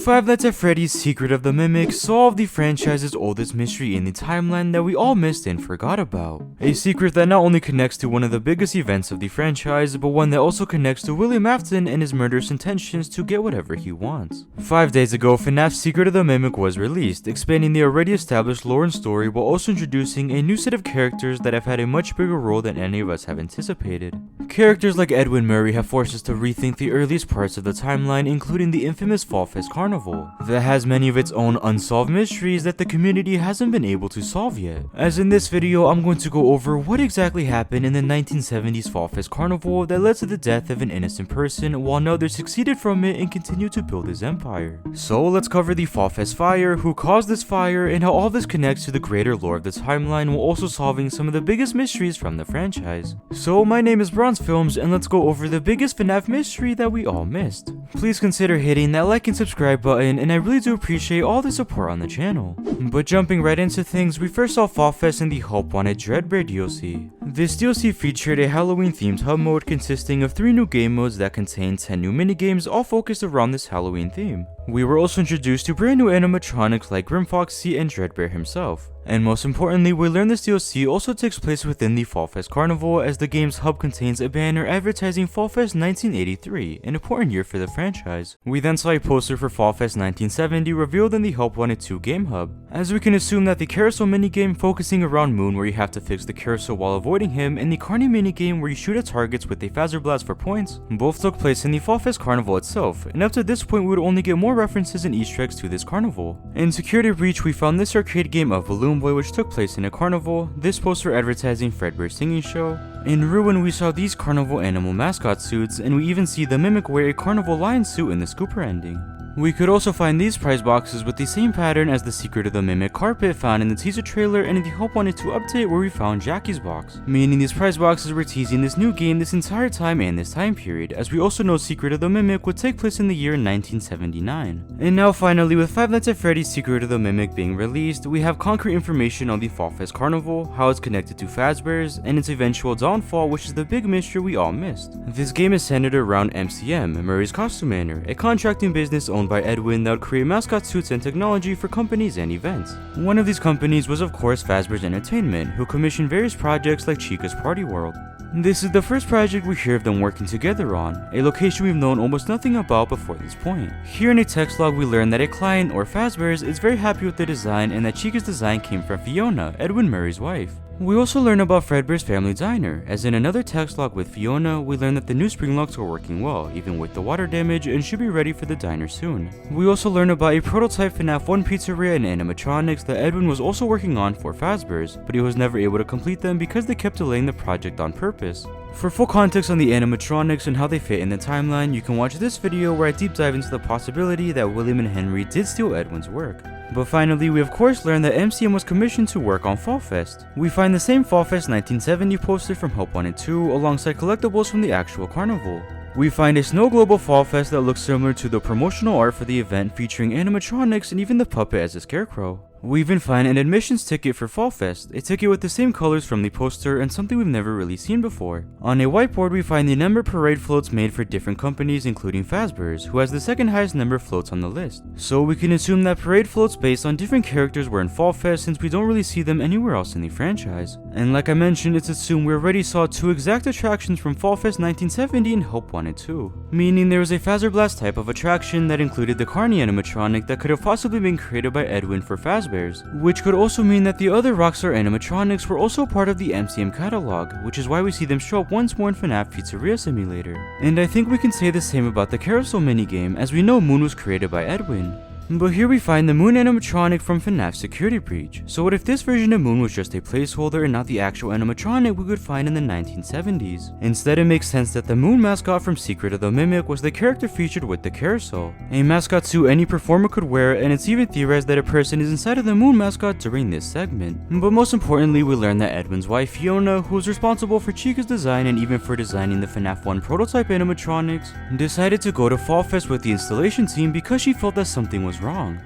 Five Nights at Freddy's Secret of the Mimic solved the franchise's oldest mystery in the timeline that we all missed and forgot about. A secret that not only connects to one of the biggest events of the franchise, but one that also connects to William Afton and his murderous intentions to get whatever he wants. 5 days ago, FNAF Secret of the Mimic was released, expanding the already established lore and story while also introducing a new set of characters that have had a much bigger role than any of us have anticipated. Characters like Edwin Murray have forced us to rethink the earliest parts of the timeline, including the infamous Fall Fest Carnival, that has many of its own unsolved mysteries that the community hasn't been able to solve yet. As in this video, I'm going to go over what exactly happened in the 1970s Fall Fest Carnival that led to the death of an innocent person, while another succeeded from it and continued to build his empire. So let's cover the Fall Fest fire, who caused this fire, and how all this connects to the greater lore of the timeline while also solving some of the biggest mysteries from the franchise. So my name is Bronze Films, and let's go over the biggest FNAF mystery that we all missed. Please consider hitting that like and subscribe button, and I really do appreciate all the support on the channel. But jumping right into things, we first saw Fall Fest in the Hope Wanted Dreadbear DLC. This DLC featured a Halloween themed hub mode consisting of 3 new game modes that contained 10 new minigames all focused around this Halloween theme. We were also introduced to brand new animatronics like Grim Foxy and Dreadbear himself. And most importantly, we learned this DLC also takes place within the Fall Fest Carnival, as the game's hub contains a banner advertising Fall Fest 1983, an important year for the franchise. We then saw a poster for Fall Fest 1970 revealed in the Help Wanted 2 game hub, as we can assume that the carousel minigame focusing around Moon where you have to fix the carousel while avoiding him, and the Carney minigame where you shoot at targets with a phaser blast for points, both took place in the Fall Fest Carnival itself, and up to this point we would only get more references and Easter eggs to this carnival. In Security Breach, we found this arcade game of Balloon Boy which took place in a carnival, this poster advertising Fredbear's singing show. In Ruin, we saw these carnival animal mascot suits, and we even see the Mimic wear a carnival lion suit in the Scooper ending. We could also find these prize boxes with the same pattern as the Secret of the Mimic carpet found in the teaser trailer and in the Hope Wanted 2 update where we found Jackie's box, meaning these prize boxes were teasing this new game this entire time and this time period, as we also know Secret of the Mimic would take place in the year 1979. And now finally, with Five Nights at Freddy's Secret of the Mimic being released, we have concrete information on the Fall Fest Carnival, how it's connected to Fazbear's, and its eventual downfall, which is the big mystery we all missed. This game is centered around MCM, Murray's Costume Manor, a contracting business owned by Edwin that would create mascot suits and technology for companies and events. One of these companies was of course Fazbear's Entertainment, who commissioned various projects like Chica's Party World. This is the first project we hear of them working together on, a location we've known almost nothing about before this point. Here in a text log we learn that a client, or Fazbear's, is very happy with the design and that Chica's design came from Fiona, Edwin Murray's wife. We also learn about Fredbear's Family Diner, as in another text log with Fiona, we learn that the new spring locks are working well, even with the water damage, and should be ready for the diner soon. We also learn about a prototype FNAF 1 pizzeria and animatronics that Edwin was also working on for Fazbear's, but he was never able to complete them because they kept delaying the project on purpose. For full context on the animatronics and how they fit in the timeline, you can watch this video where I deep dive into the possibility that William and Henry did steal Edwin's work. But finally, we of course learn that MCM was commissioned to work on Fall Fest. We find the same Fall Fest 1970 poster from Help Wanted 2 alongside collectibles from the actual carnival. We find a Snow Global Fall Fest that looks similar to the promotional art for the event featuring animatronics and even the puppet as a scarecrow. We even find an admissions ticket for Fall Fest, a ticket with the same colors from the poster and something we've never really seen before. On a whiteboard we find the number parade floats made for different companies including Fazbear's, who has the second highest number of floats on the list. So we can assume that parade floats based on different characters were in Fall Fest since we don't really see them anywhere else in the franchise. And like I mentioned, it's assumed we already saw 2 exact attractions from Fall Fest 1970 and Help Wanted 2. Meaning there was a Phaser Blast type of attraction that included the Carney animatronic that could have possibly been created by Edwin for Fazbear's, which could also mean that the other Rockstar animatronics were also part of the MCM catalog, which is why we see them show up once more in FNAF Pizzeria Simulator. And I think we can say the same about the carousel minigame, as we know Moon was created by Edwin. But here we find the Moon animatronic from FNAF Security Breach. So what if this version of Moon was just a placeholder and not the actual animatronic we could find in the 1970s? Instead, it makes sense that the Moon mascot from Secret of the Mimic was the character featured with the carousel, a mascot suit any performer could wear, and it's even theorized that a person is inside of the Moon mascot during this segment. But most importantly, we learn that Edwin's wife Fiona, who was responsible for Chica's design and even for designing the FNAF 1 prototype animatronics, decided to go to Fall Fest with the installation team because she felt that something was wrong.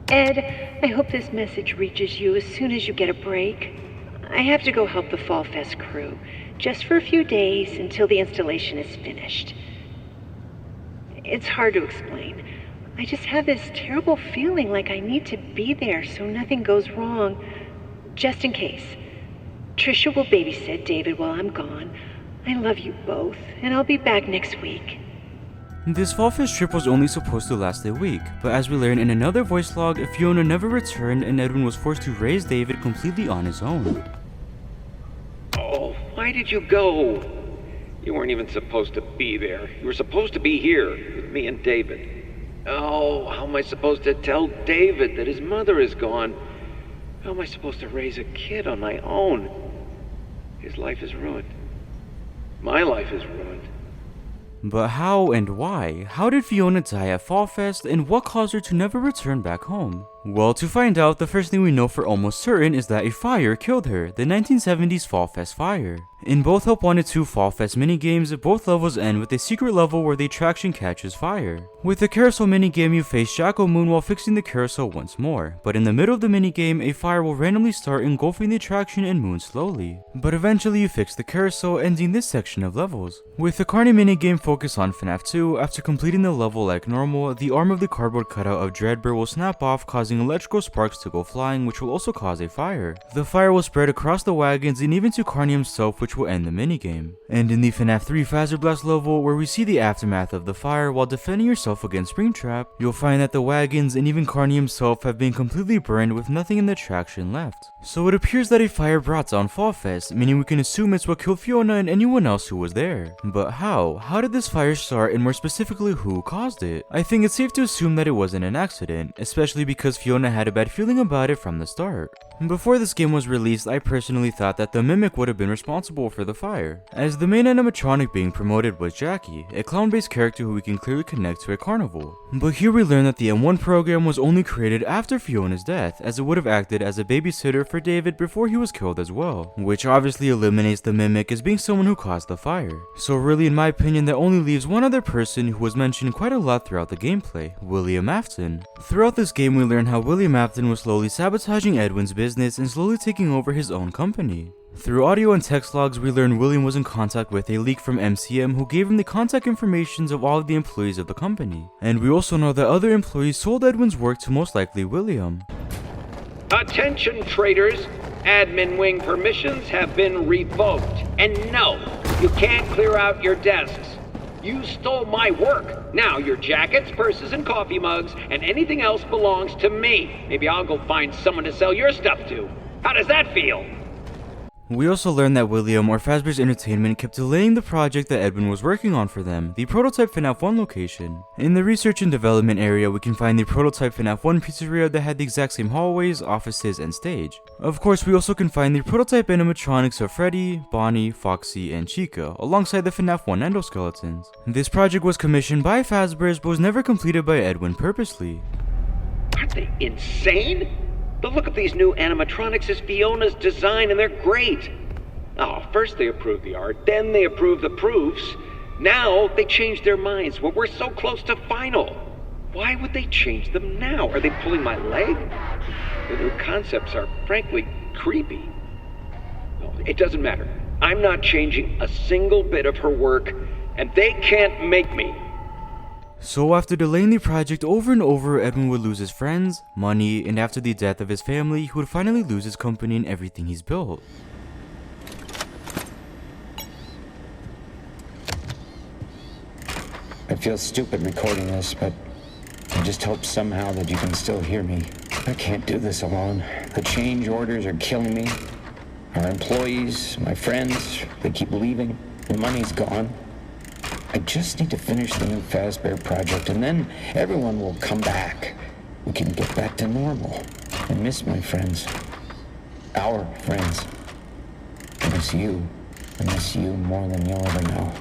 Ed, I hope this message reaches you as soon as you get a break. I have to go help the Fall Fest crew, just for a few days until the installation is finished. It's hard to explain. I just have this terrible feeling like I need to be there so nothing goes wrong. Just in case. Trisha will babysit David while I'm gone. I love you both, and I'll be back next week. This Fall Fest trip was only supposed to last a week, but as we learn in another voice log, Fiona never returned and Edwin was forced to raise David completely on his own. Oh, why did you go? You weren't even supposed to be there. You were supposed to be here with me and David. Oh, how am I supposed to tell David that his mother is gone? How am I supposed to raise a kid on my own? His life is ruined. My life is ruined. But how and why? How did Fiona die at Fall Fest, and what caused her to never return back home? Well, to find out, the first thing we know for almost certain is that a fire killed her, the 1970s Fall Fest fire. In both Help Wanted 2 Fall Fest minigames, both levels end with a secret level where the attraction catches fire. With the carousel minigame, you face Jackal Moon while fixing the carousel once more, but in the middle of the minigame, a fire will randomly start engulfing the attraction and Moon slowly. But eventually you fix the carousel, ending this section of levels. With the Carney minigame focused on FNAF 2, after completing the level like normal, the arm of the cardboard cutout of Dreadbird will snap off, causing electrical sparks to go flying, which will also cause a fire. The fire will spread across the wagons and even to Carney himself, which will end the minigame. And in the FNAF 3 Phaser Blast level, where we see the aftermath of the fire while defending yourself against Springtrap, you'll find that the wagons and even Carney himself have been completely burned with nothing in the attraction left. So it appears that a fire brought down Fall Fest, meaning we can assume it's what killed Fiona and anyone else who was there. But how? How did this fire start, and more specifically, who caused it? I think it's safe to assume that it wasn't an accident, especially because Fiona had a bad feeling about it from the start. Before this game was released, I personally thought that the Mimic would have been responsible for the fire, as the main animatronic being promoted was Jackie, a clown-based character who we can clearly connect to a carnival. But here we learn that the M1 program was only created after Fiona's death, as it would have acted as a babysitter for David before he was killed as well, which obviously eliminates the Mimic as being someone who caused the fire. So really, in my opinion, that only leaves one other person who was mentioned quite a lot throughout the gameplay, William Afton. Throughout this game we learn how William Afton was slowly sabotaging Edwin's business and slowly taking over his own company. Through audio and text logs, we learn William was in contact with a leak from MCM who gave him the contact information of all of the employees of the company. And we also know that other employees sold Edwin's work to most likely William. Attention traders, admin wing permissions have been revoked. And no, you can't clear out your desks. You stole my work. Now your jackets, purses, and coffee mugs, and anything else belongs to me. Maybe I'll go find someone to sell your stuff to. How does that feel? We also learned that William, or Fazbear's Entertainment, kept delaying the project that Edwin was working on for them, the prototype FNAF 1 location. In the research and development area, we can find the prototype FNAF 1 pizzeria that had the exact same hallways, offices, and stage. Of course, we also can find the prototype animatronics of Freddy, Bonnie, Foxy, and Chica, alongside the FNAF 1 endoskeletons. This project was commissioned by Fazbear's but was never completed by Edwin purposely. Aren't they insane? The look of these new animatronics is Fiona's design, and they're great. Oh, first they approved the art, then they approved the proofs. Now they changed their minds. Well, we're so close to final. Why would they change them now? Are they pulling my leg? The new concepts are frankly creepy. No, it doesn't matter. I'm not changing a single bit of her work, and they can't make me. So after delaying the project over and over, Edwin would lose his friends, money, and after the death of his family, he would finally lose his company and everything he's built. I feel stupid recording this, but I just hope somehow that you can still hear me. I can't do this alone. The change orders are killing me. Our employees, my friends, they keep leaving. The money's gone. I just need to finish the new Fazbear project, and then everyone will come back. We can get back to normal. I miss my friends. Our friends. I miss you. I miss you more than you'll ever know.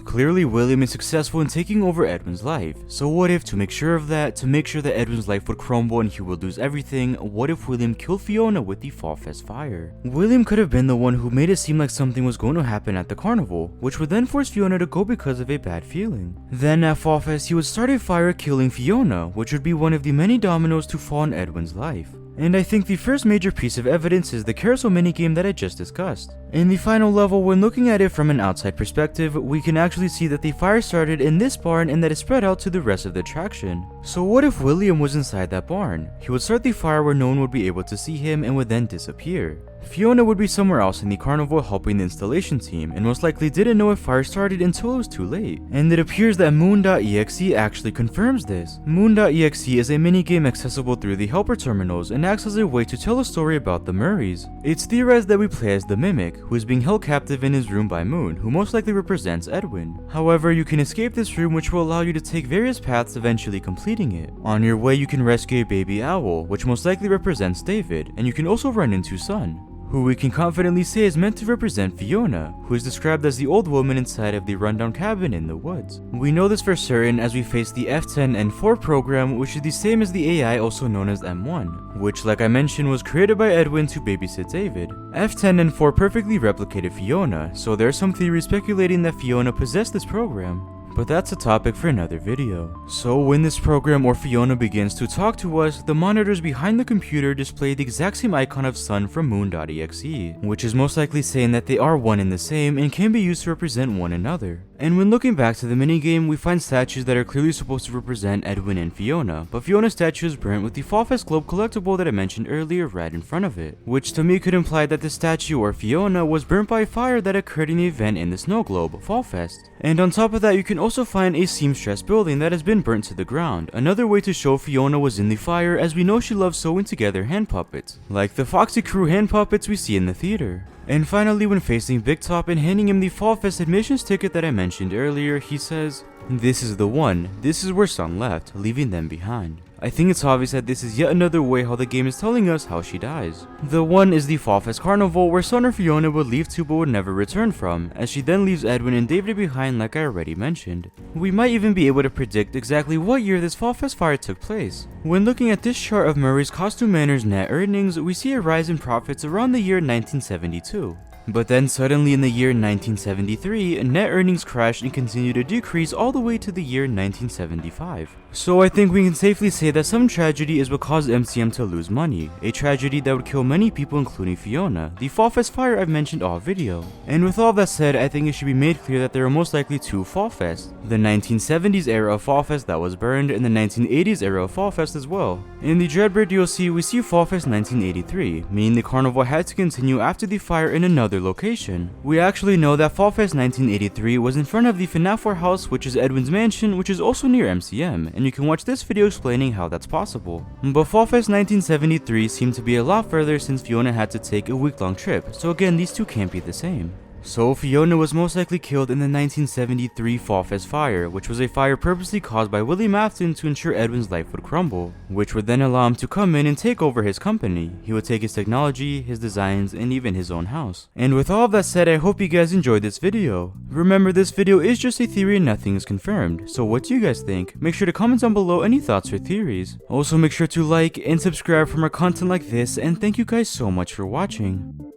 Clearly, William is successful in taking over Edwin's life. So what if, to make sure that Edwin's life would crumble and he would lose everything, what if William killed Fiona with the Fall Fest fire? William could have been the one who made it seem like something was going to happen at the carnival, which would then force Fiona to go because of a bad feeling. Then at Fall Fest, he would start a fire killing Fiona, which would be one of the many dominoes to fall in Edwin's life. And I think the first major piece of evidence is the carousel minigame that I just discussed. In the final level, when looking at it from an outside perspective, we can actually see that the fire started in this barn and that it spread out to the rest of the attraction. So what if William was inside that barn? He would start the fire where no one would be able to see him and would then disappear. Fiona would be somewhere else in the carnival helping the installation team, and most likely didn't know if fire started until it was too late. And it appears that Moon.exe actually confirms this. Moon.exe is a minigame accessible through the helper terminals and acts as a way to tell a story about the Murrays. It's theorized that we play as the Mimic, who is being held captive in his room by Moon, who most likely represents Edwin. However, you can escape this room, which will allow you to take various paths, eventually completing it. On your way, you can rescue a baby owl, which most likely represents David, and you can also run into Sun, who we can confidently say is meant to represent Fiona, who is described as the old woman inside of the rundown cabin in the woods. We know this for certain as we face the F10N4 program, which is the same as the AI also known as M1, which, like I mentioned, was created by Edwin to babysit David. F10N4 perfectly replicated Fiona, so there are some theories speculating that Fiona possessed this program. But that's a topic for another video. So when this program or Fiona begins to talk to us, the monitors behind the computer display the exact same icon of Sun from Moon.exe, which is most likely saying that they are one and the same and can be used to represent one another. And when looking back to the minigame, we find statues that are clearly supposed to represent Edwin and Fiona, but Fiona's statue is burnt with the Fall Fest Globe collectible that I mentioned earlier right in front of it, which to me could imply that the statue or Fiona was burnt by fire that occurred in the event in the Snow Globe, Fall Fest. And on top of that, you can also find a seamstress building that has been burnt to the ground, another way to show Fiona was in the fire, as we know she loves sewing together hand puppets, like the Foxy Crew hand puppets we see in the theater. And finally, when facing Big Top and handing him the Fall Fest admissions ticket that I mentioned earlier, he says, "This is the one, this is where Sun left, leaving them behind." I think it's obvious that this is yet another way how the game is telling us how she dies. The one is the Fall Fest Carnival, where Sun or Fiona would leave to but would never return from, as she then leaves Edwin and David behind like I already mentioned. We might even be able to predict exactly what year this Fall Fest fire took place. When looking at this chart of Murray's Costume Manor's net earnings, we see a rise in profits around the year 1972. But then suddenly in the year 1973, net earnings crashed and continued to decrease all the way to the year 1975. So I think we can safely say that some tragedy is what caused MCM to lose money, a tragedy that would kill many people including Fiona, the Fall Fest fire I've mentioned all video. And with all that said, I think it should be made clear that there are most likely two Fall Fests, the 1970s era of Fall Fest that was burned and the 1980s era of Fall Fest as well. In the Dreadbird DLC, we see Fall Fest 1983, meaning the carnival had to continue after the fire in another location. We actually know that Fall Fest 1983 was in front of the FNAF warehouse, which is Edwin's mansion, which is also near MCM, and you can watch this video explaining how that's possible. But Fall Fest 1973 seemed to be a lot further since Fiona had to take a week-long trip, so again these two can't be the same. So Fiona was most likely killed in the 1973 Fall Fest fire, which was a fire purposely caused by William Afton to ensure Edwin's life would crumble, which would then allow him to come in and take over his company. He would take his technology, his designs, and even his own house. And with all of that said, I hope you guys enjoyed this video. Remember, this video is just a theory and nothing is confirmed, so what do you guys think? Make sure to comment down below any thoughts or theories. Also make sure to like and subscribe for more content like this, and thank you guys so much for watching.